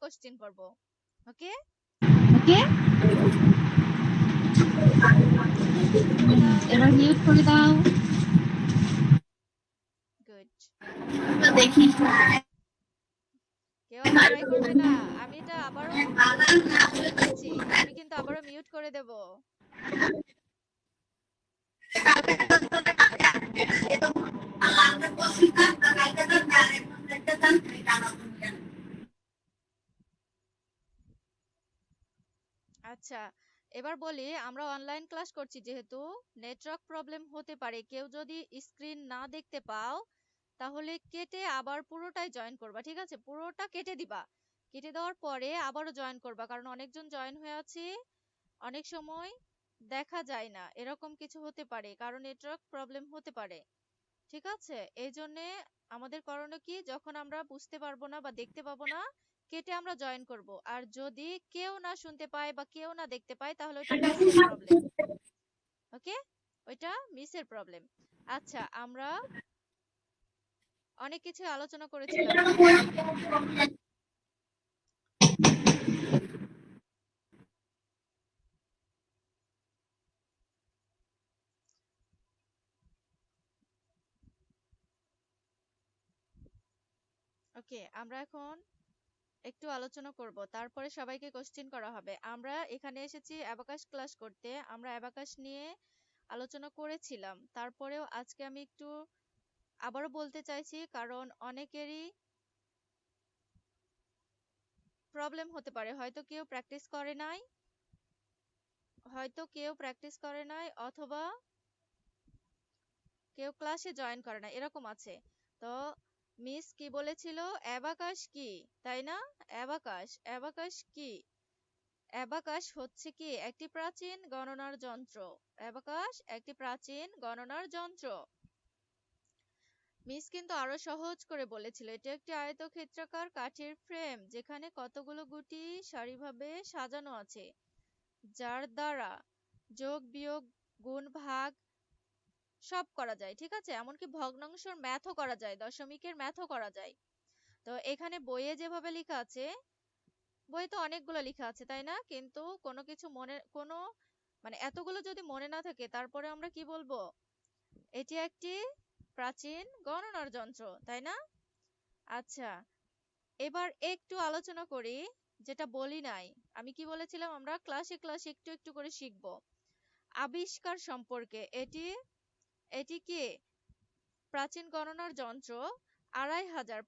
Question করব। ওকে? ওকে, এবার mute করে দাও। গুড। দেখি কেউ আবার ট্রাই করবে না? আমি এটা আবারও বলে দিচ্ছি, আমি কিন্তু আবারও মিউট করে দেব। আচ্ছা, এবার বলি, আমরা অনলাইন ক্লাস করছি যেহেতু নেটওয়ার্ক প্রবলেম হতে পারে। কেউ যদি স্ক্রিন না দেখতে পাও তাহলে কেটে আবার পুরোটাই জয়েন করবা, ঠিক আছে? পুরোটা কেটে দিবা। কেটে দেওয়ার পরে আবারও জয়েন করবা, কারণ অনেকজন জয়েন হয়ে আছে, অনেক সময় দেখা যায় না, এরকম কিছু হতে পারে, কারণ নেটওয়ার্ক প্রবলেম হতে পারে। ঠিক আছে? এই জন্যে আমাদের করণীয় কি, যখন আমরা বুঝতে পারবো না বা দেখতে পাবো না, কেটে আমরা জয়েন করব। আর যদি কেউ না শুনতে পায় বা কেউ না দেখতে পায় তাহলে ওইটা মিসের প্রবলেম। ওকে? ওইটা মিসের প্রবলেম। আচ্ছা, আমরা অনেক কিছু আলোচনা করেছিলাম। ওকে, আমরা এখন একটু আলোচনা করব, তারপরে সবাইকে কোশ্চেন করা হবে। আমরা এখানে এসেছি অ্যাবাকাস ক্লাস করতে, আমরা অ্যাবাকাস নিয়ে আলোচনা করেছিলাম। তারপরেও আজকে আমি একটু আবারও বলতে চাইছি, কারণ অনেকেরই প্রবলেম হতে পারে। হয়তো কেউ প্র্যাকটিস করে নাই, অথবা কেউ ক্লাসে জয়েন করে না, এরকম আছে। তো মিস কি বলেছিল, অ্যাবাকাস কি, তাই না? অ্যাবাকাস, অ্যাবাকাস কি? অ্যাবাকাস হচ্ছে কি একটি প্রাচীন গণনার যন্ত্র। অ্যাবাকাস একটি প্রাচীন গণনার যন্ত্র। মিস কিন্তু আরো সহজ করে বলেছিল, এটি একটি আয়তক্ষেত্রাকার কাঠের ফ্রেম যেখানে কতগুলো গুটি সারিভাবে সাজানো আছে, যার দ্বারা যোগ বিয়োগ গুণ ভাগ সব করা যায়। ঠিক আছে? এমনকি ভগ্নাংশের ম্যাথও করা যায়, দশমিকের ম্যাথও করা যায়। তো এখানে বইয়ে যেভাবে লেখা আছে, বইয়ে তো অনেকগুলো লেখা আছে তাই না, কিন্তু কোনো কিছু মনে কোনো মানে এতগুলো যদি মনে না থাকে তারপরে আমরা কি বলবো, এটি একটি প্রাচীন গণনার যন্ত্র, তাই না? আচ্ছা, এবার একটু আলোচনা করি, যেটা বলি নাই। আমি কি বলেছিলাম, আমরা ক্লাসে ক্লাসে একটু একটু করে শিখব আবিষ্কার সম্পর্কে। এটি এটি কি প্রাচীন গণনার যন্ত্র।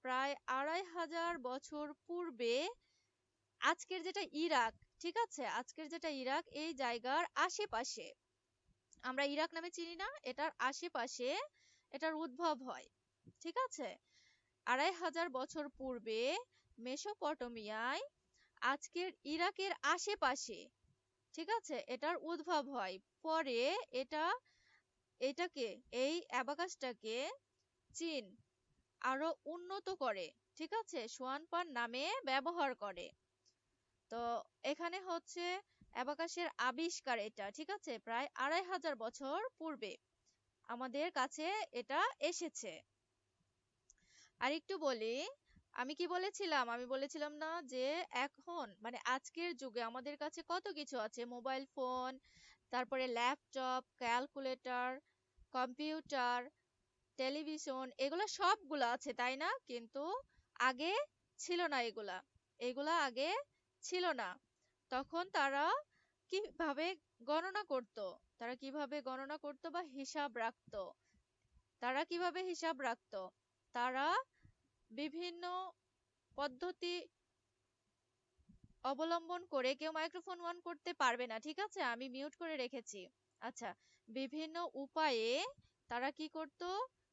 প্রায় 2500 বছর পূর্বে আজকের যেটা ইরাক, ঠিক আছে, আজকের যেটা ইরাক, এই জায়গার আশেপাশে, আমরা ইরাক নামে চিনি না, এটার আশেপাশে এটার উদ্ভব হয়। ঠিক আছে? 2500 বছর পূর্বে মেসোপটেমিয়ায়, আজকের ইরাকের আশেপাশে, ঠিক আছে, এটার উদ্ভব হয়। পরে এটা এটাকে এই অ্যাবাকাসটাকে চীন আরো উন্নত করে, ঠিক আছে, সোয়ানপান নামে ব্যবহার করে। তো এখানে হচ্ছে অ্যাবাকাসের আবিষ্কার, এটা ঠিক আছে, প্রায় 2500 বছর পূর্বে আমাদের কাছে এটা এসেছে। আর একটু বলি, আমি কি বলেছিলাম, আমি বলেছিলাম না যে এখন মানে আজকের যুগে আমাদের কাছে কত কিছু আছে, মোবাইল ফোন, তারপরে ল্যাপটপ, ক্যালকুলেটর, কম্পিউটার, টেলিভিশন, এগুলা সবগুলা আছে তাই না? কিন্তু আগে ছিল না এগুলা, এগুলা আগে ছিল না। তখন তারা কিভাবে গণনা করত, বা হিসাব রাখতো? তারা কিভাবে হিসাব রাখতো? তারা বিভিন্ন পদ্ধতি অবলম্বন করে, কেউ মাইক্রোফোন অন করতে পারবে না, ঠিক আছে, আমি মিউট করে রেখেছি। আচ্ছা, বিভিন্ন উপায়ে তারা কি করত,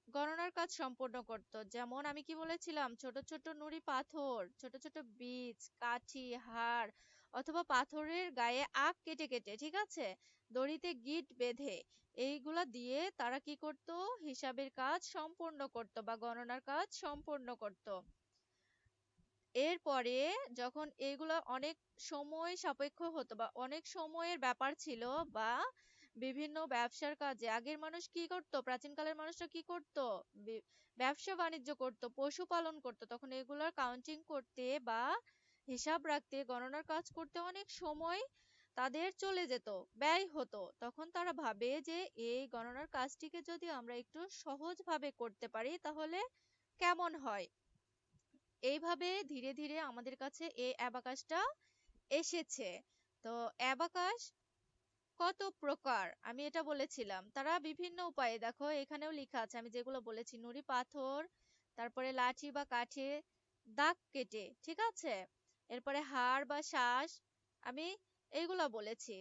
গণনার কাজ সম্পন্ন করত। যেমন আমি কি বলেছিলাম, ছোট ছোট নুড়ি পাথর, ছোট ছোট বীজ, কাঠি, হাড়, অথবা পাথরের গায়ে আগ কেটে কেটে, ঠিক আছে, দড়িতে গিঁট বেঁধে, এইগুলা দিয়ে তারা কি করত, হিসাবের কাজ সম্পন্ন করত বা গণনার কাজ সম্পন্ন করত। এরপরে যখন এগুলো অনেক সময় সাপেক্ষ হতো বা অনেক সময়ের ব্যাপার ছিল, বা বিভিন্ন ব্যবসার কাজে আগের মানুষ কি করত, প্রাচীনকালের মানুষরা কি করত, ব্যবসা বাণিজ্য করত, পশুপালন করত, তখন এগুলোর কাউন্টিং করতে বা হিসাব রাখতে, গণনার কাজ করতে অনেক সময় তাদের চলে যেত, ব্যয় হতো। তখন তারা ভাবে যে এই গণনার কাজটিকে যদি আমরা একটু সহজভাবে করতে পারি তাহলে কেমন হয়। এইভাবে ধীরে ধীরে আমাদের কাছে এই অ্যাবাকাসটা এসেছে। তো অ্যাবাকাস কত প্রকার আমি এটা বলেছিলাম। তারা বিভিন্ন উপায়ে, দেখো এখানেও লেখা আছে আমি যেগুলো বলেছি, নুড়ি পাথর, তারপরে লাঠি বা কাঠে দাগ কেটে, ঠিক আছে, এরপরে হাড় বা শ্বাস, আমি এইগুলা বলেছি।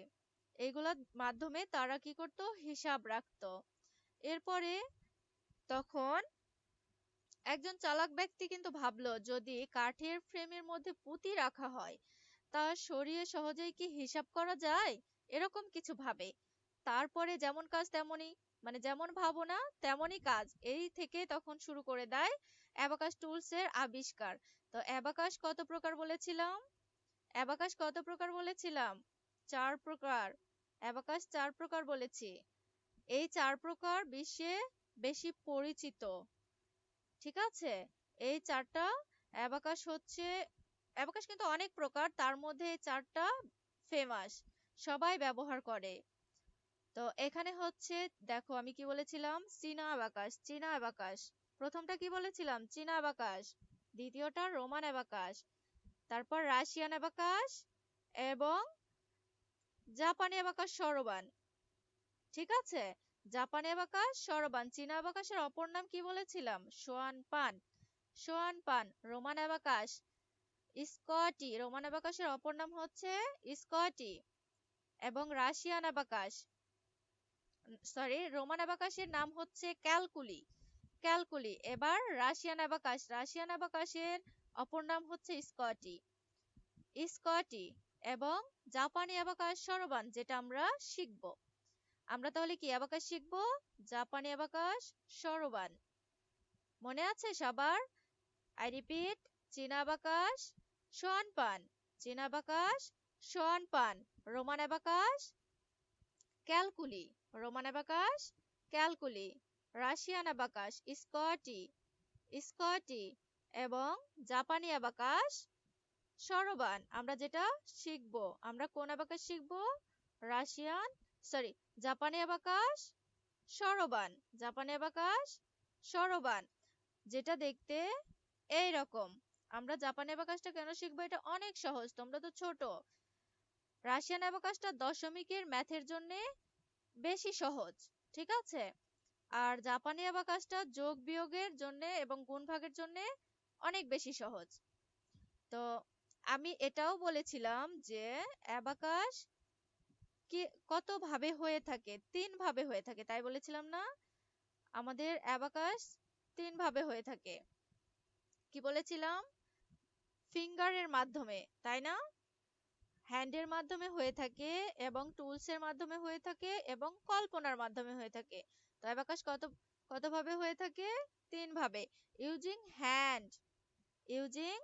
এইগুলার মাধ্যমে তারা কি করতো, হিসাব রাখতো। এরপরে তখন একজন চালাক ব্যক্তি কিন্তু ভাবলো, যদি কাঠের ফ্রেমের মধ্যে পুঁতি রাখা হয় তা সরিয়ে সহজেই কি হিসাব করা যায়, এরকম কিছু ভাবে। তারপরে যেমন কাজ তেমনই, মানে যেমন ভাবনা তেমনই কাজ, এই থেকে তখন শুরু করে দেয় অ্যাবাকাস টুলস এর আবিষ্কার। তো অ্যাবাকাস কত প্রকার বলেছিলাম? অ্যাবাকাস কত প্রকার বলেছিলাম? 4 প্রকার। অ্যাবাকাস 4 প্রকার বলেছি। এই 4 প্রকার বিশ্বে বেশি পরিচিত, ঠিক আছে। এই 4টা অ্যাবাকাস হচ্ছে, অ্যাবাকাস কিন্তু অনেক প্রকার, তার মধ্যে এই 4টা ফেমাস, সবাই ব্যবহার করে। তো এখানে হচ্ছে, দেখো আমি কি বলেছিলাম, চীনা অ্যাবাকাস। চীনা অ্যাবাকাস প্রথমটা কি বলেছিলাম, চীনা অ্যাবাকাস। দ্বিতীয়টা রোমান অ্যাবাকাস, তারপর রাশিয়ান অ্যাবাকাস এবং জাপানি অ্যাবাকাস সরবান, ঠিক আছে। জাপানি অ্যাবাকাস সরবান। চীনা অ্যাবাকাসের অপর নাম কি বলেছিলাম, সোয়ান পান। সোয়ান পান। Roman abacus Scotty. রোমান অ্যাবাকাসের অপর নাম হচ্ছে স্কটি। এবং রাশিয়ান অ্যাবাকাস, সরি, রোমান অ্যাবাকাসের নাম হচ্ছে ক্যালকুলি। ক্যালকুলি। এবার রাশিয়ান অ্যাবাকাস। রাশিয়ান অ্যাবাকাসের অপর নাম হচ্ছে স্কটি। স্কটি। এবং জাপানি অ্যাবাকাস সরবান, যেটা আমরা শিখব। আমরা তাহলে কি অ্যাবাকাস শিখব? জাপানি অ্যাবাকাস সরবান। মনে আছে সবার? আই রিপিট, চীনা অ্যাবাকাস সোয়ান পান। চীনা অ্যাবাকাস সোয়ান পান। Roman abacus calculi. Roman abacus calculi. Russian abacus Scotty. Scotty. এবং জাপানি অ্যাবাকাস সরবান। আমরা যেটা শিখব, আমরা কোন অ্যাবাকাস শিখব? রাশিয়ান, সরি, জাপানি অ্যাবাকাস সরবান। জাপানি অ্যাবাকাস সরবান, যেটা দেখতে এই রকম। আমরা জাপানি অ্যাবাকাসটা কেন শিখবো? এটা অনেক সহজ, তোমরা তো ছোট। রাশিয়ান অ্যাবাকাসটা দশমিকের ম্যাথের জন্য বেশি সহজ, ঠিক আছে। আর জাপানি অ্যাবাকাসটা যোগ বিয়োগের জন্য এবং গুণ ভাগের জন্য অনেক বেশি সহজ। তো আমি এটাও বলেছিলাম যে অ্যাবাকাস কি কত ভাবে হয়ে থাকে, 3 ভাবে হয়ে থাকে, তাই বলেছিলাম না? আমাদের অ্যাবাকাস 3 ভাবে হয়ে থাকে। কি বলেছিলাম? ফিঙ্গারের মাধ্যমে, তাই না? হ্যান্ডের মাধ্যমে হয়ে থাকে এবং টুলস এর মাধ্যমে হয়ে থাকে এবং কল্পনার মাধ্যমে হয়ে থাকে। তো অ্যাবাকাস কত কত ভাবে হয়ে থাকে? 3 ভাবে। Using hand. ইউজিং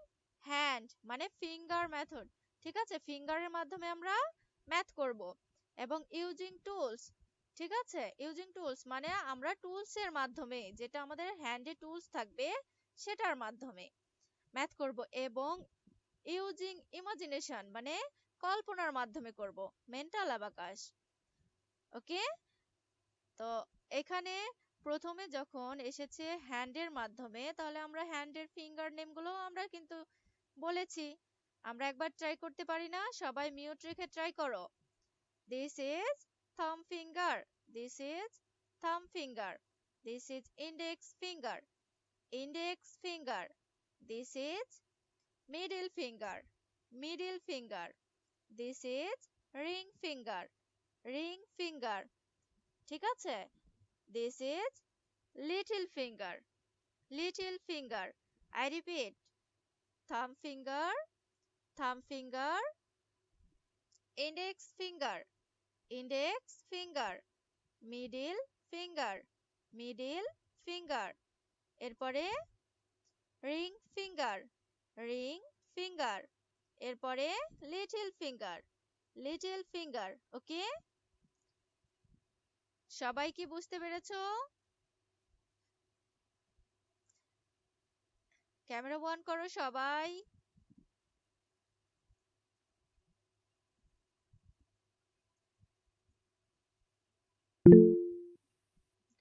হ্যান্ড মানে ফিঙ্গার মেথড, ঠিক আছে। ফিঙ্গারের মাধ্যমে আমরা ম্যাথ করব। এবং ইউজিং টুলস, ঠিক আছে। ইউজিং টুলস মানে আমরা টুলস এর মাধ্যমে, যেটা আমাদের হ্যান্ডে টুলস থাকবে সেটার মাধ্যমে ম্যাথ করব। এবং ইউজিং ইমাজিনেশন মানে কল্পনার মাধ্যমে করব, মেন্টাল অ্যাবাকাস। ওকে। তো এখানে প্রথমে যখন এসেছে হ্যান্ডের মাধ্যমে, তাহলে আমরা হ্যান্ডের ফিঙ্গার নেম গুলো আমরা কিন্তু বলেছি। আমরা একবার ট্রাই করতে পারি না? সবাই মিউট রেখে ট্রাই করো। This is thumb finger. This is thumb finger. This is index finger. Index finger. This is middle finger. Middle finger. This is ring finger. Ring finger. ঠিক আছে? This is little finger. Little finger. I repeat. Thumb finger. Thumb finger. Index finger. Index finger. Middle finger. Middle finger. এরপরে ring finger. Ring finger. এরপরে little finger. Little finger. Okay, সবাই কি বুঝতে পেরেছো? Camera on করো সবাই।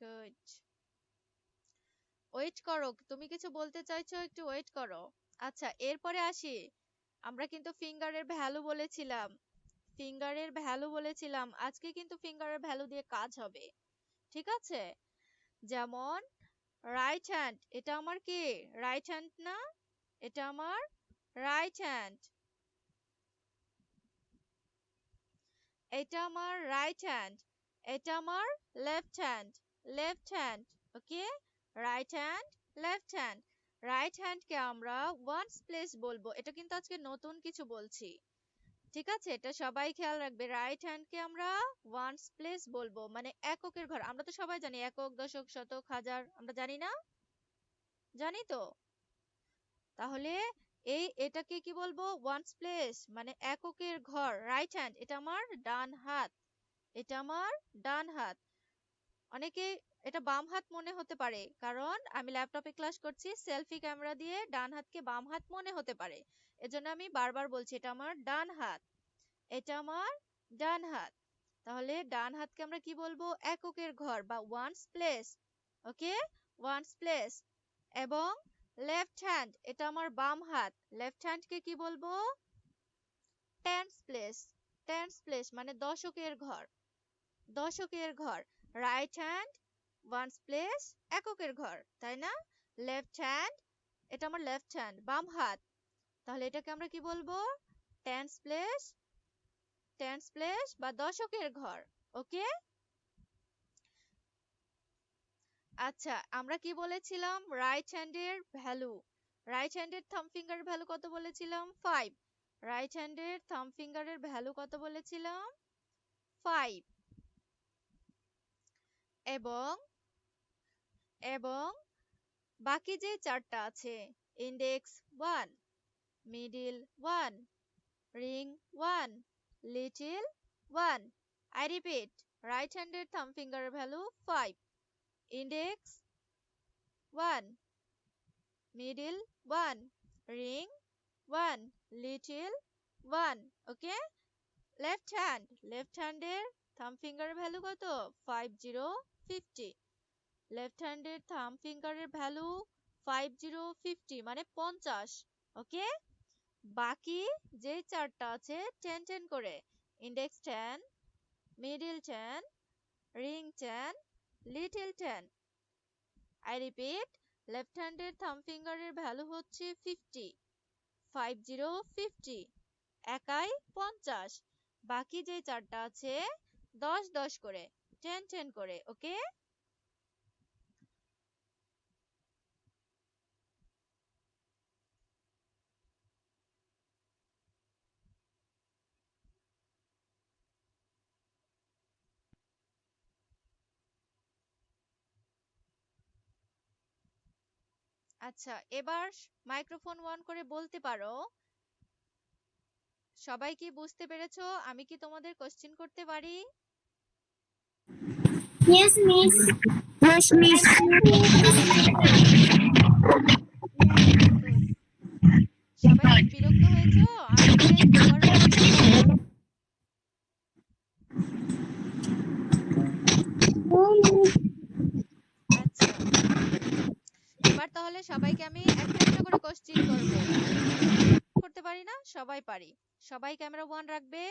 Good. Wait করো, তুমি কিছু বলতে চাইছো, একটু ওয়েট করো। আচ্ছা, এরপরে আসি। আমরা কিন্তু ফিঙ্গারের ভ্যালু বলেছিলাম, ফিঙ্গারের ভ্যালু বলেছিলাম, আজকে কিন্তু ফিঙ্গারের ভ্যালু দিয়ে কাজ হবে, ঠিক আছে? যেমন রাইট হ্যান্ড, এটা আমার কি রাইট হ্যান্ড না? এটা আমার রাইট হ্যান্ড, এটা আমার রাইট হ্যান্ড, এটা আমার left hand, left hand. Okay, right hand, left hand. Right হ্যান্ডকে আমরা ওয়ান্স প্লেস বলবো, এটা কিন্তু আজকে নতুন কিছু বলছি, ঠিক আছে? এটা সবাই খেয়াল রাখবে, রাইট হ্যান্ডকে আমরা ওয়ান্স প্লেস বলবো, মানে এককের ঘর। আমরা তো সবাই জানি একক, দশক, শতক, হাজার, আমরা জানি না? জানি তো। তাহলে এটাকে কি বলবো? ওয়ান্স প্লেস, মানে এককের ঘর। রাইট হ্যান্ড, এটা আমার ডান হাত, এটা আমার ডান হাত। অনেকে এটা বাম হাত মনে হতে পারে, কারণ আমি ল্যাপটপে ক্লাস করছি, সেলফি ক্যামেরা দিয়ে ডান হাতকে বাম হাত মনে হতে পারে, এজন্য আমি বারবার বলছি এটা আমার ডান হাত, এটা আমার ডান হাত। তাহলে ডান হাতকে আমরা কি বলবো? এককের ঘর বা ওয়ান্স প্লেস। ওকে, ওয়ান্স প্লেস। এবং লেফট হ্যান্ড, এটা আমার বাম হাত, লেফট হ্যান্ডকে কি বলবো? টেন্স প্লেস, টেন্স প্লেস মানে দশকের ঘর, দশকের ঘর। রাইট হ্যান্ড ওয়ান্স প্লেস, এককের ঘর, তাই না? লেফট হ্যান্ড, এটা আমার লেফট হ্যান্ড, বাম হাত, তাহলে এটাকে আমরা কি বলবো? টেন্স প্লেস, টেন্স প্লেস বা দশকের ঘর। ওকে, আচ্ছা, আমরা কি বলেছিলাম? রাইট হ্যান্ডের ভ্যালু, রাইট হ্যান্ডের থাম ফিঙ্গারের ভ্যালু কত বলেছিলাম? 5। রাইট হ্যান্ডের থাম ফিঙ্গারের ভ্যালু কত বলেছিলাম? 5। এবং এবং বাকি যে চারটা আছে, index 1, middle 1, ring 1, little 1। I repeat, right হ্যান্ডের থাম ফিঙ্গারের value 5, index 1, middle 1, ring 1, little 1। Okay, left hand, left হ্যান্ডের থাম ফিঙ্গারের ভ্যালু কত? 50, 50। লেফট হ্যান্ডের থাম ফিঙ্গারের ভ্যালু 50, 50 মানে 50। ওকে, বাকি যে চারটা আছে 10 10 করে, index 10, middle 10, ring 10, little 10। I repeat, left হ্যান্ডের থাম ফিঙ্গারের ভ্যালু হচ্ছে 50, 50, 50, একাই 50। বাকি যে চারটা আছে 10 10 করে, 10 10 করে। ওকে, আচ্ছা, এবার মাইক্রোফোন অন করে বলতে পারো, সবাই কি বুঝতে পেরেছো? আমি কি তোমাদের কোশ্চেন করতে পারি? Yes, miss. Yes, miss. Good. সবাই কি বিরক্ত হয়েছো আমি কি দুবার বলছি? আচ্ছা, এবার তাহলে সবাইকে আমি একটা একটা করে কোশ্চেন করব। করতে পারি না? সবাই পারি। সবাই ক্যামেরা অন রাখবে,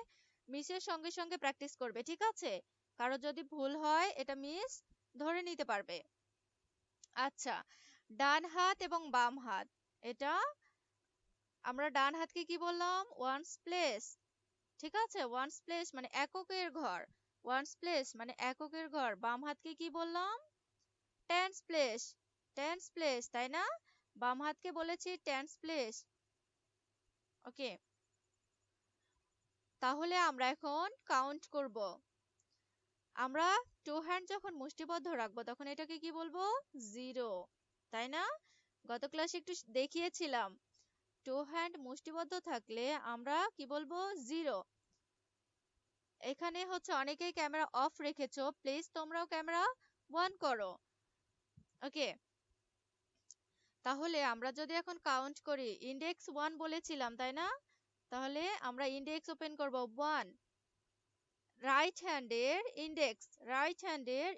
মিসের সঙ্গে সঙ্গে প্র্যাকটিস করবে, ঠিক আছে? কারো যদি ভুল হয় এটা মিস ধরে নিতে পারবে। আচ্ছা, ডান হাত এবং বাম হাত, এটা আমরা ডান হাতকে কি বললাম? ওয়ান্স প্লেস, ঠিক আছে? ওয়ান্স প্লেস মানে এককের ঘর, ওয়ান্স প্লেস মানে এককের ঘর। বাম হাতকে কি বললাম? টেন্স প্লেস, টেন্স প্লেস, তাই না? বাম হাতকে বলেছি টেন্স প্লেস। ওকে, তাহলে আমরা এখন কাউন্ট করব। আমরা টু হ্যান্ড যখন মুষ্টিবদ্ধ রাখবো তখন এটাকে কি বলবো? জিরো, তাই না? গত ক্লাসে একটু দেখিয়েছিলাম, টু হ্যান্ড মুষ্টিবদ্ধ থাকলে আমরা কি বলবো? জিরো। এখানে হচ্ছে অনেকেই ক্যামেরা অফ রেখেছো, প্লিজ তোমরাও ক্যামেরা অন করো। ওকে, তাহলে আমরা যদি এখন কাউন্ট করি, ইন্ডেক্স 1 বলেছিলাম, তাই না? তাহলে আমরা ইন্ডেক্স ওপেন করব 1, রাইট হ্যান্ডের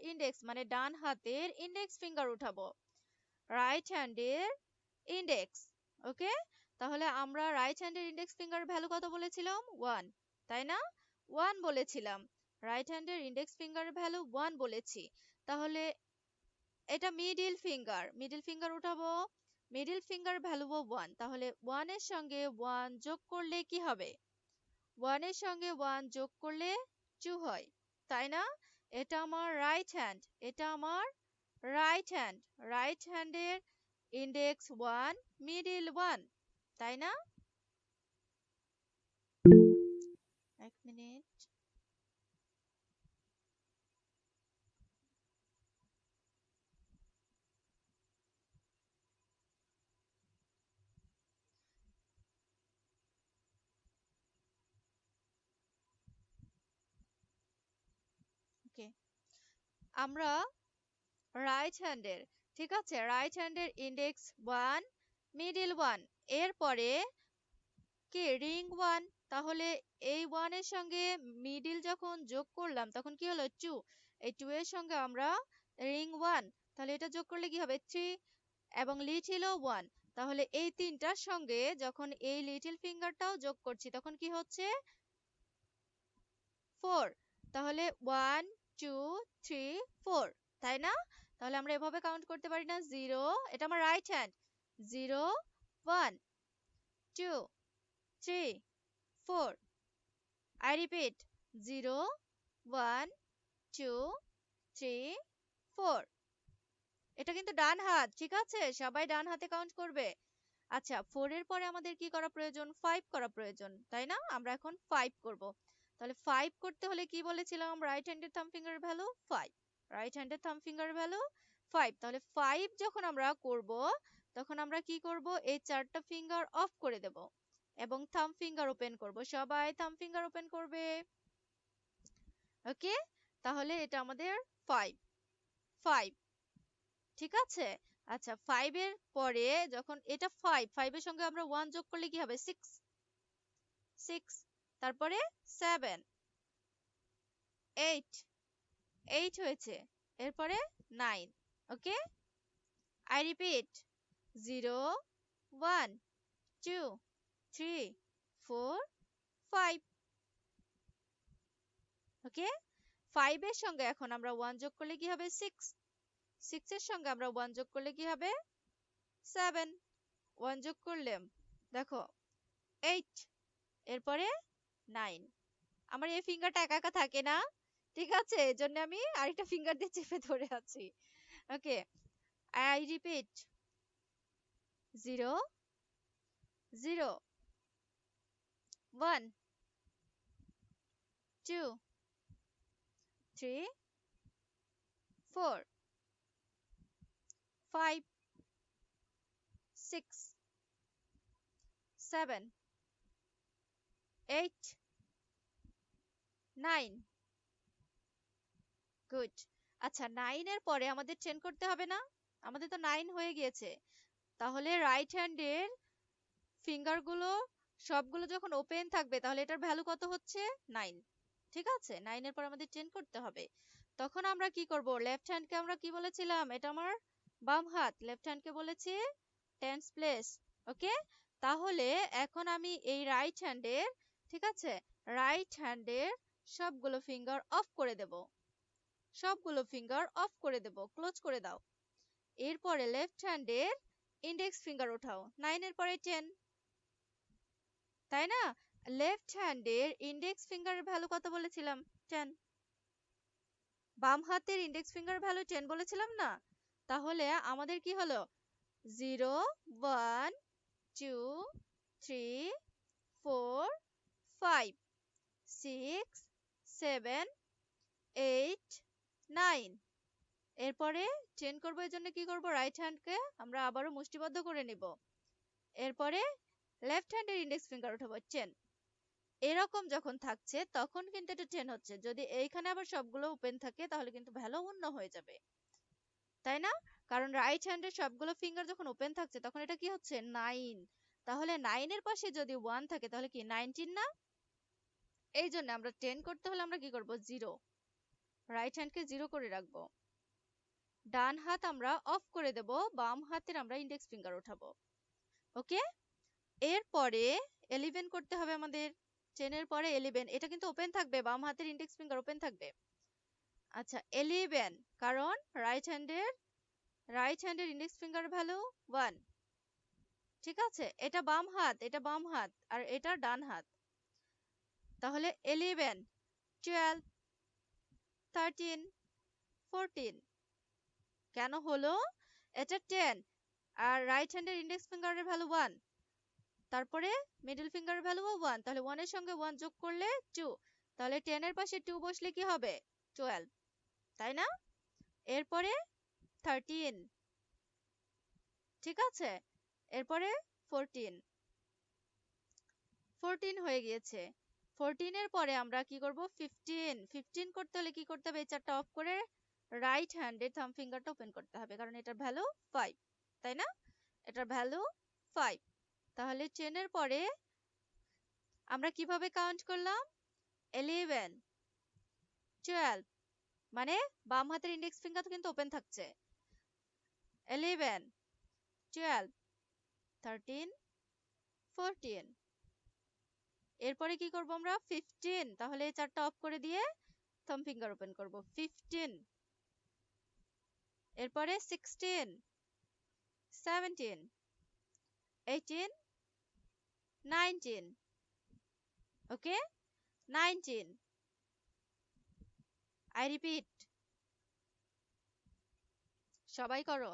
ইন্ডেক্স মানে ডান হাতের ইন্ডেক্স ফিঙ্গার উঠাবো, রাইট হ্যান্ডের ইন্ডেক্স। ওকে, তাহলে আমরা রাইট হ্যান্ডের ইন্ডেক্স ফিঙ্গার ভ্যালু কত বলেছিলাম? 1, তাই না? 1 বলেছিলাম, রাইট হ্যান্ডের ইন্ডেক্স ফিঙ্গার ভ্যালু 1 বলেছি। তাহলে এটা মিডল ফিঙ্গার উঠাবো, মিডল ফিঙ্গার ভ্যালু 1, তাহলে 1 এর সঙ্গে 1 যোগ করলে কি হবে? 1 এর সঙ্গে 1 যোগ করলে 2 হয়, তাই না? এটা আমার রাইট হ্যান্ড, এটা আমার রাইট হ্যান্ডের ইন্ডেক্স 1, মিডল 1, তাই না? এক মিনিট। ওকে, আমরা রাইট হ্যান্ডের, ঠিক আছে, রাইট হ্যান্ডের ইন্ডেক্স 1, মিডল 1, এরপরে কি রিং 1, তাহলে এই 1 এর সঙ্গে মিডল যখন যোগ করলাম তখন কি হলো? 2, এই 2 এর সঙ্গে আমরা রিং 1, তাহলে এটা যোগ করলে কি হবে? 3, এবং লিটল 1, তাহলে এই তিনটার সঙ্গে যখন এই লিটল ফিঙ্গারটাও যোগ করছি তখন কি হচ্ছে? 4, তাহলে 1 2 3 4, তাই না? তাহলে আমরা এভাবে কাউন্ট করতে পারি না? 0, এটা আমার রাইট হ্যান্ড, 0 1 2 3 4, আই রিপিট, 0 1 2 3 4। এটা কিন্তু ডান হাত, ঠিক আছে? সবাই ডান হাতে কাউন্ট করবে। আচ্ছা, 4 এর পরে আমাদের কি করা প্রয়োজন? 5 করা প্রয়োজন, তাই না? আমরা এখন 5 করব। তাহলে 5 করতে হলে কি বলেছিলাম? রাইট হ্যান্ডের থাম্ব ফিঙ্গার ভ্যালু 5, রাইট হ্যান্ডের থাম্ব ফিঙ্গার ভ্যালু 5। তাহলে 5 যখন আমরা করব তখন আমরা কি করব? এই চারটা ফিঙ্গার অফ করে দেব এবং থাম্ব ফিঙ্গার ওপেন করব। সবাই থাম্ব ফিঙ্গার ওপেন করবে। ওকে, তাহলে এটা আমাদের 5 5, ঠিক আছে? আচ্ছা, 5 এর পরে যখন এটা 5 এর সঙ্গে আমরা 1 যোগ করলে কি হবে? 6, তারপরে 7 8 হয়েছে, এরপরে 9। ওকে, আই রিপিট, 0 1 2 3 4 5। ওকে, 5 এর সঙ্গে এখন আমরা 1 যোগ করলে কি হবে? 6 এর সঙ্গে আমরা 1 যোগ করলে কি হবে? 7, 1 যোগ করলাম, দেখো 8, এরপরে 9। আমার এই ফিঙ্গারটা একা একা থাকে না, ঠিক আছে? এজন্য আমি আরেকটা ফিঙ্গার দিয়ে চেপে ধরে আছি। ওকে, আই রিপিট, 0 0 1 2 3 4 5 6 7 8 9। গুড। আচ্ছা, 9 এর পরে আমাদের চেন করতে হবে না? আমাদের তো 9 হয়ে গিয়েছে। তাহলে রাইট হ্যান্ডের ফিঙ্গার গুলো সবগুলো যখন ওপেন থাকবে তাহলে এটার ভ্যালু কত হচ্ছে? 9, ঠিক আছে? 9 এর পর আমাদের চেন করতে হবে। তখন আমরা কি করব? লেফট হ্যান্ডকে আমরা কি বলেছিলাম? এটা আমার বাম হাত, লেফট হ্যান্ডকে বলেছি টেন্স প্লেস। ওকে, তাহলে এখন আমি এই রাইট হ্যান্ডের, ঠিক আছে, রাইট হ্যান্ডের সবগুলো ফিঙ্গার অফ করে দেব, সবগুলো ফিঙ্গার অফ করে দেব, ক্লোজ করে দাও। এরপরে লেফট হ্যান্ডের ইন্ডেক্স ফিঙ্গার ওঠাও, 9 এর পরে 10, তাই না? লেফট হ্যান্ডের ইন্ডেক্স ফিঙ্গারের ভ্যালু কত বলেছিলাম? 10। বাম হাতের ইন্ডেক্স ফিঙ্গার ভ্যালু 10 বলেছিলাম না? তাহলে আমাদের কি হলো? 0 1 2 3 4 5 6 7 8 9। এরপরে চেন করবো, এর জন্য কি করব? রাইট হ্যান্ডকে আমরা আবারও মুষ্টিবদ্ধ করে নিব। এরপরে লেফট হ্যান্ডের ইন্ডেক্স ফিঙ্গার উঠাবো, চেন। এরকম যখন থাকছে তখন কিন্তু এটা 10 হচ্ছে। যদি এইখানে আবার সবগুলো ওপেন থাকে তাহলে কিন্তু ভ্যালু অন্য হয়ে যাবে, তাই না? কারণ রাইট হ্যান্ডের সবগুলো ফিঙ্গার যখন ওপেন থাকছে তখন এটা কি হচ্ছে? 9। তাহলে 9 এর পাশে যদি 1 থাকে তাহলে কি 19 না? এই জন্য আমরা 10 করতে হলে আমরা কি করব, 0, রাইট হ্যান্ডকে 0 করে রাখবো। ডান হাত আমরা অফ করে দেব, বাম হাতের আমরা ইন্ডেক্স ফিঙ্গার উঠাবো। ওকে, এরপরে 11 করতে হবে আমাদের। 10 এর পরে 11, এটা কিন্তু ওপেন থাকবে, বাম হাতের ইন্ডেক্স ফিঙ্গার ওপেন থাকবে। আচ্ছা 11, কারণ রাইট হ্যান্ডের ইন্ডেক্স ফিঙ্গার ভ্যালু 1। ঠিক আছে, এটা বাম হাত আর এটা ডান হাত। তাহলে 11, 12, 13, 14 কেন হলো? এটা 10 আর রাইট হ্যান্ডের ইন্ডেক্স ফিঙ্গারের ভ্যালু 1, তারপরে মিডল ফিঙ্গারের ভ্যালু 1, তাহলে 1 এর সঙ্গে 1 যোগ করলে 2, তাহলে 10 এর পাশে 2 বসলে কি হবে, 12, তাই না? এরপরে 13, ঠিক আছে, এরপরে 14 হয়ে গিয়েছে। 14 এর পরে আমরা কি করব, 15 করতে হলে কি করতে হবে, এই চারটা অফ করে রাইট হ্যান্ডের থাম্ব ফিঙ্গারটা ওপেন করতে হবে, কারণ এটার ভ্যালু 5, তাই না? এটার ভ্যালু 5। তাহলে 10 এর পরে আমরা কিভাবে কাউন্ট করলাম, 11, 12, মানে বাম হাতের ইন্ডেক্স ফিঙ্গার কিন্তু ওপেন থাকছে। 11, 12, 13, 14, এরপরে কি করব আমরা, 15, তাহলে এই চারটা অফ করে দিয়ে থাম্ব ফিঙ্গার ওপেন করব, 15, এরপরে 16, 17, 18, 19, ওকে, 19, আই রিপিট, সবাই করো,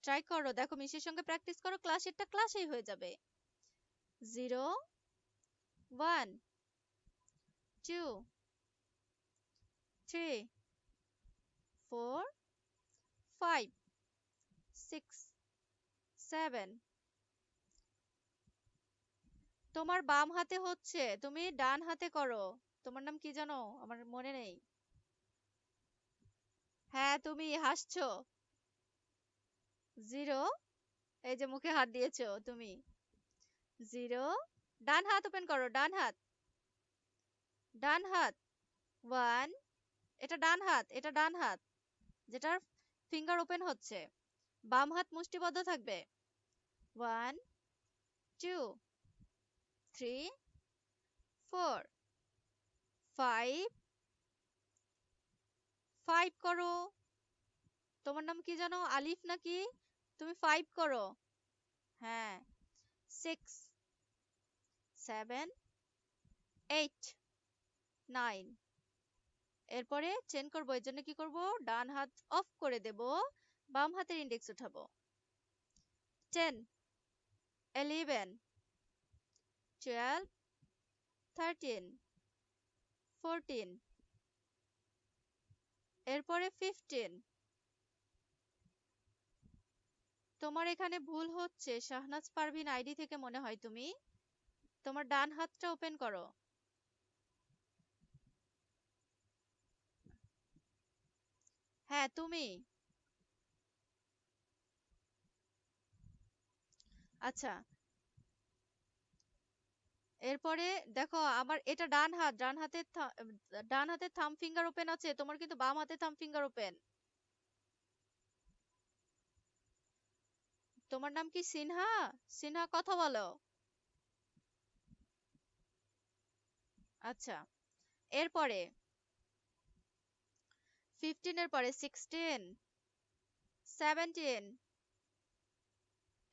ট্রাই করো, দেখো মিশের সঙ্গে প্র্যাকটিস করো, ক্লাসেরটা ক্লাসেই হয়ে যাবে। 0, 1, 2, 3, 4, 5, 6, 7, তোমার বাম হাতে হচ্ছে, তুমি ডান হাতে করো। তোমার নাম কি জানো, আমার মনে নেই। হ্যাঁ তুমি হাসছো। 0, এই যে মুখে হাত দিয়েছো তুমি। 0, ডান হাত ওপেন করো, ডান হাত। 1, এটা ডান হাত যেটার ফিঙ্গার ওপেন হচ্ছে, বাম হাত মুষ্টিবদ্ধ থাকবে। 1, 2, 3, 4, 5, 5 করো। তোমার নাম কি জানো, আলিফ নাকি? তুমি 5 করো। হ্যাঁ, 6, 7, 8, 9, এরপরে চেন করবো, এর জন্য কি করব, ডান হাত অফ করে দেব, বাম হাতের ইন্ডেক্স উঠাবো। 10, 11, 12, 13, 14, এরপরে 15। তোমার এখানে ভুল হচ্ছে, শাহনাজ পারভিন আইডি থেকে মনে হয় তুমি। তোমার ডান হাতটা ওপেন করো। হ্যাঁ তুমি। আচ্ছা, এরপরে দেখো আমার এটা ডান হাতের থাম্ব ফিঙ্গার ওপেন আছে, তোমার কিন্তু বাম হাতের থাম্ব ফিঙ্গার ওপেন। তোমার নাম কি সিনহা? সিনহা কথা বলো। আচ্ছা, এরপরে 15 এর পরে 16, 17,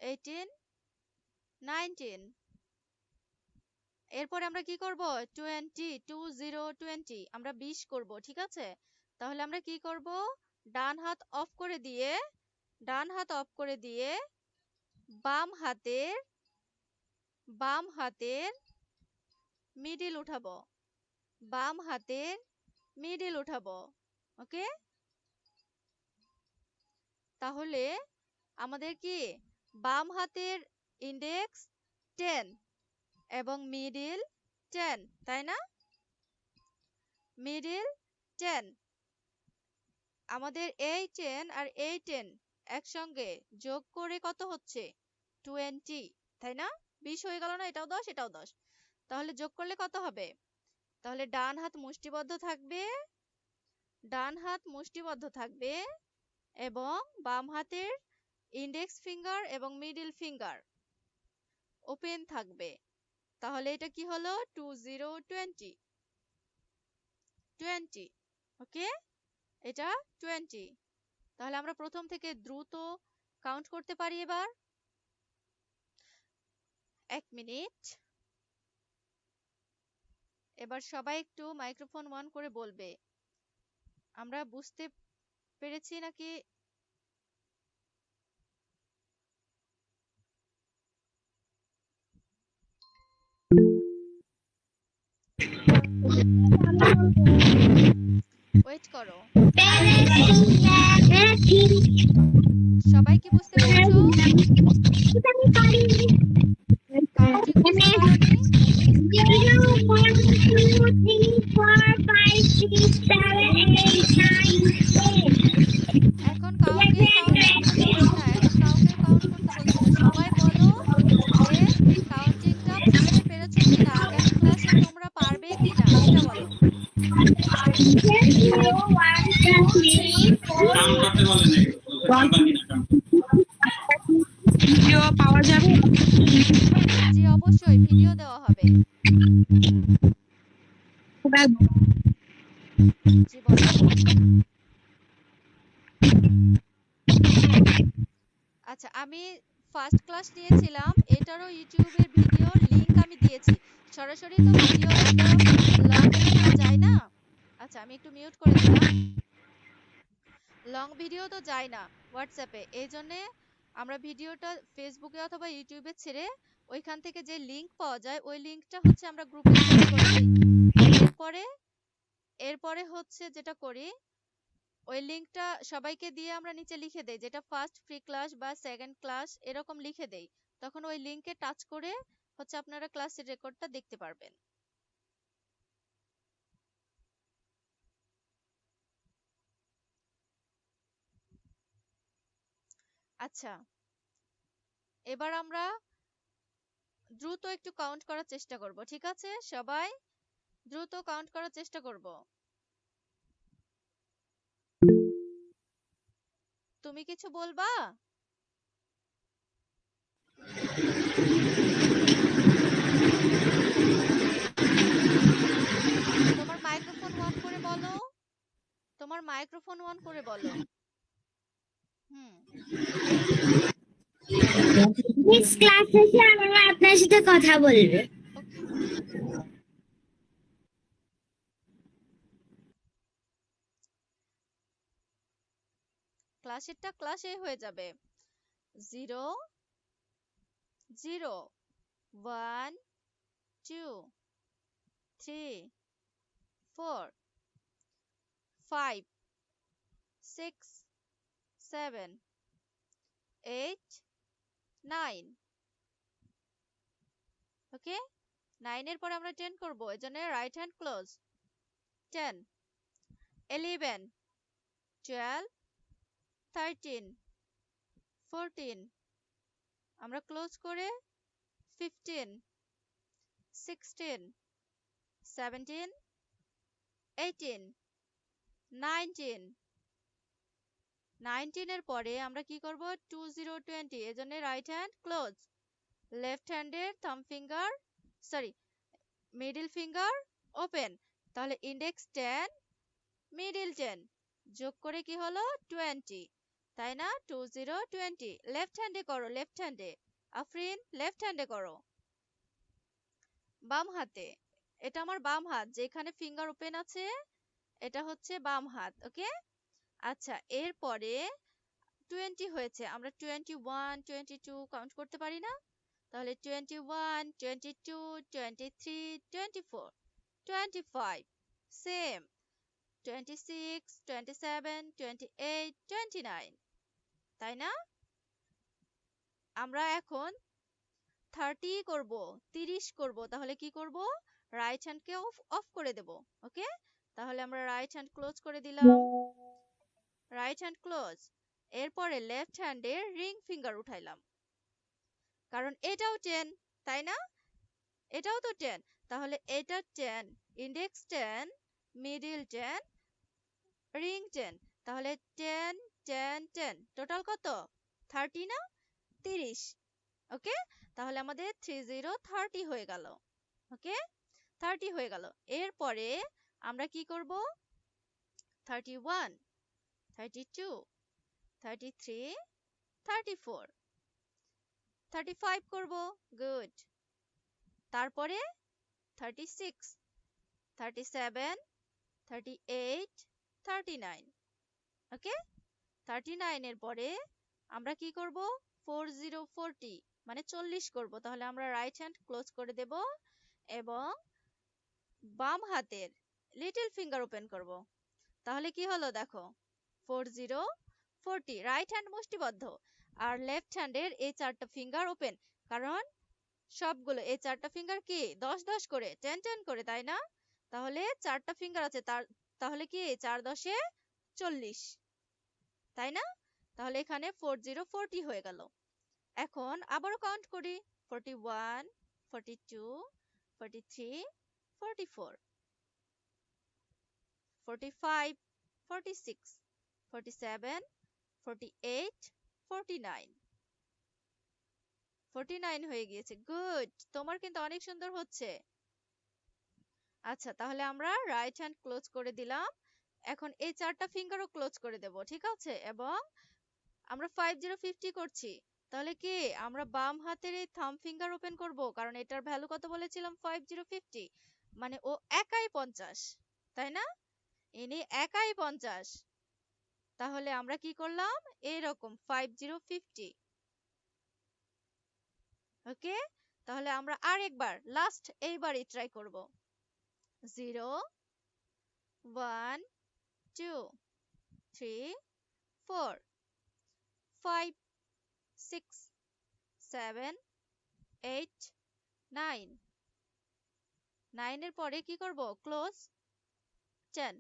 18, 19, এরপরে আমরা কি করব, 20, 20, আমরা 20 করব, ঠিক আছে? তাহলে আমরা কি করব, ডান হাত অফ করে দিয়ে বাম হাতের মিডিল উঠাবো, ওকে? তাহলে আমাদের কি, বাম হাতের ইন্ডেক্স 10 এবং মিডিল 10, তাই না? মিডিল 10, আমাদের এই 10 আর এই 10 একসঙ্গে যোগ করে কত হচ্ছে, 20, তাই না? 20 হয়ে গেল না, এটাও 10 এটাও 10। তাহলে যোগ করলে কত হবে? তাহলে ডান হাত মুষ্টিবদ্ধ থাকবে এবং বাম হাতের ইন্ডেক্স ফিঙ্গার এবং মিডল ফিঙ্গার ওপেন থাকবে। তাহলে এটা কি হলো? 20 ওকে, এটা 20। তাহলে আমরা প্রথম থেকে দ্রুত কাউন্ট করতে পারি। এবার 1 মিনিট। এবার সবাই একটু মাইক্রোফোন অন করে বলবে আমরা বুঝতে পেরেছি নাকি। ওয়েট করো, সবাই কি বুঝতে পেরেছো? কাউন্টিং বুঝতে পারোনি? 0, 1, 2, 3, 4, 5, 6, 7, 8, 9, 10. এখন কাউকে কাউন্ট করতে বলছি না, সবাই বলো যে কাউন্টিংটা বুঝতে পেরেছো কিনা, আগামী ক্লাসে তোমরা পারবে কিনা এটা বলো। 0, 1, 2, 3, 4. ভিডিও পাওয়া যাবে? জি অবশ্যই ভিডিও দেওয়া হবে। জি বলো। আচ্ছা, আমি ফার্স্ট ক্লাস নিয়েছিলাম, এটারও ইউটিউবের ভিডিও লিংক আমি দিয়েছি। সরাসরি তো ভিডিও এত লং ভিডিও যায় না। আচ্ছা, আমি একটু মিউট করে দিলাম। লং ভিডিও তো যায় না হোয়াটসঅ্যাপে, এই জন্য আমরা ভিডিওটা ফেসবুকে অথবা ইউটিউবে ছেড়ে ওইখান থেকে যে লিংক পাওয়া যায় ওই লিংকটা হচ্ছে আমরা গ্রুপে শেয়ার করে দিই। এরপরে এরপরে হচ্ছে যেটা করি, ওই লিংকটা সবাইকে দিয়ে আমরা নিচে লিখে দেই, যেটা ফার্স্ট ফ্রি ক্লাস বা সেকেন্ড ক্লাস এরকম লিখে দেই। তখন ওই লিংকে টাচ করে হচ্ছে আপনারা ক্লাসের রেকর্ডটা দেখতে পারবেন। আচ্ছা, এবার আমরা দ্রুত একটু কাউন্ট করার চেষ্টা করব, ঠিক আছে? সবাই দ্রুত কাউন্ট করার চেষ্টা করব। তুমি কিছু বলবা? তোমার মাইক্রোফোন অন করে বলো, তোমার মাইক্রোফোন অন করে বলো। নেক্সট ক্লাস শেষে আমরা আপনার সাথে কথা বলবে। ওকে। ক্লাসেরটা ক্লাসে হয়ে যাবে। 0 0 1 2 3 4 5 6 7 8 9 ওকে। 9 এর পরে আমরা 10 করব, এজন্য রাইট হ্যান্ড ক্লোজ। 10 11 12 13 14 আমরা ক্লোজ করে 15 16 17 18 19 19 এর পরে আমরা কি করব? 20 এজন্য রাইট হ্যান্ড ক্লোজ, লেফট হ্যান্ডের থাম finger sorry middle finger open. তাহলে ইন্ডেক্স 10 মিডল 10 যোগ করে কি হলো? 20, তাই না? 20 লেফট হ্যান্ডে করো, লেফট হ্যান্ডে। আফরিন লেফট হ্যান্ডে করো, বাম হাতে। এটা আমার বাম হাত, যেখানে ফিঙ্গার ওপেন আছে এটা হচ্ছে বাম হাত, ওকে। আচ্ছা, এরপরে 20 হয়েছে, আমরা 21 22 কাউন্ট করতে পারি না? তাহলে 21 22 23 24 25 সেম, 26 27 28 29, তাই না? আমরা এখন 30 করব, 30 করব। তাহলে কি করব? রাইট হ্যান্ডকে অফ করে দেব, ওকে। তাহলে আমরা রাইট হ্যান্ড ক্লোজ করে দিলাম, রাইট হ্যান্ড ক্লোজ। এরপরে লেফট হ্যান্ডে রিং ফিঙ্গার উঠাইলাম, কারণ এটাও 10, তাই না? এটাও তো 10। তাহলে এটা 10, ইন্ডেক্স 10, মিডল 10, রিং 10। তাহলে 10 10 10 টোটাল কত? 30 না? 30। ওকে, তাহলে আমাদের 30 হয়ে গেল। ওকে, 30 হয়ে গেল। এরপরে আমরা কি করব? 31, 32, 33, 34, 35 করব। গুড। তারপরে 36, 37, 38, 39। ওকে, 39 এর পরে আমরা কি করব? 40 40 মানে 40 করব। তাহলে আমরা রাইট হ্যান্ড ক্লোজ করে দেব এবং বাম হাতের লিটল ফিঙ্গার ওপেন করব। তাহলে কি হলো দেখো, 40 40 রাইট হ্যান্ড মুষ্টিবদ্ধ আর লেফট হ্যান্ডের এই চারটা ফিঙ্গার ওপেন, কারণ সবগুলো এই চারটা ফিঙ্গার কি 10 10 করে 10 10 করে, তাই না? তাহলে চারটা ফিঙ্গার আছে, তাহলে কি 4 10 এ 40, তাই না? তাহলে এখানে 40 40 হয়ে গেল। এখন আবারও কাউন্ট করি, 41 42 43 44 45 46 47 48 49 49 হয়ে গিয়েছে। গুড, তোমার কিন্তু অনেক সুন্দর হচ্ছে। আচ্ছা, তাহলে আমরা রাইট হ্যান্ড ক্লোজ করে দিলাম। এখন এই চারটা ফিঙ্গারও ক্লোজ করে দেব, ঠিক আছে? এবং আমরা 50 50 করছি। তাহলে কি আমরা বাম হাতের এই থাম্ব ফিঙ্গার ওপেন করব, কারণ এটার ভ্যালু কত বলেছিলাম? 50 50, মানে ও একাই 50, তাই না? ইনি একাই 50। তাহলে আমরা কি করলাম? এরকম 50 50। ওকে, তাহলে আমরা আরেকবার লাস্ট এইবারই ট্রাই করব। 0 1 2 3 4 5 6 7 8 9 9 এর পরে কি করব? ক্লোজ 10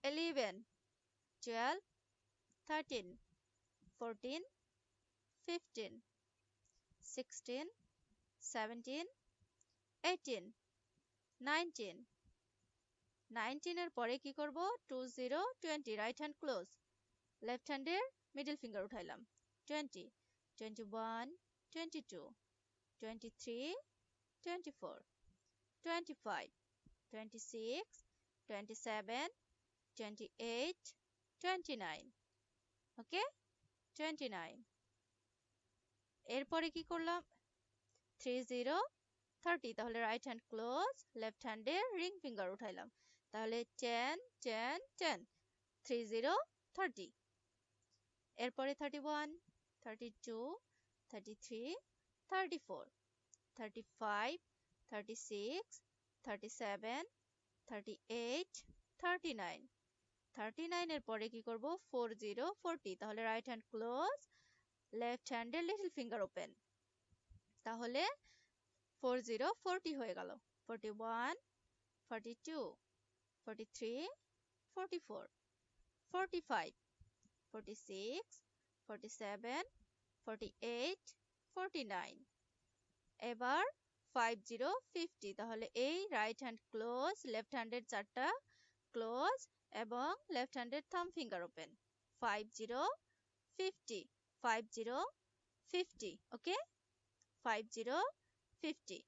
11 12 13 14 15 16 17 18 19 19 এর পরে কি করব? 20 20 রাইট হ্যান্ড ক্লোজ, লেফট হ্যান্ডের মিডল ফিঙ্গার উঠাইলাম। 20 21 22 23 24 25 26 27 28 29। ওকে, 29। এরপরে কি করলাম? 30 30, তাহলে রাইট হ্যান্ড ক্লোজ, লেফট হ্যান্ডের রিং ফিঙ্গার উঠাইলাম। তাহলে 10 10 10 30 30। এরপরে 31 32 33 34 35 36 37 38 39 39 এর পরে কি করব? 40 40, তাহলে রাইট হ্যান্ড ক্লোজ, লেফট হ্যান্ডের লিটল ফিঙ্গার ওপেন। তাহলে 40 40 হয়ে গেল। 41 42 43 44 45 46 47 48 49। এবার 50 50, তাহলে এই রাইট হ্যান্ড ক্লোজ, লেফট হ্যান্ডের চারটা ক্লোজ এবং লেফট হ্যান্ডের থাম্ব ফিঙ্গার ওপেন। 50 50 50 50। ওকে, 50 50।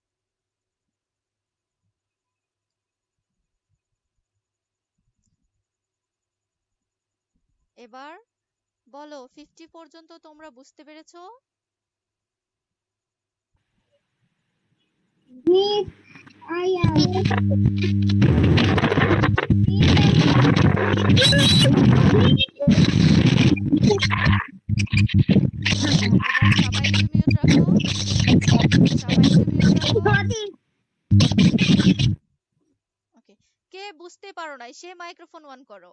এবার বলো 50 পর্যন্ত তোমরা বুঝতে পেরেছো? Yes, I am. ওকে, কে বুঝতে পারো নাই সে মাইক্রোফোন অন করো।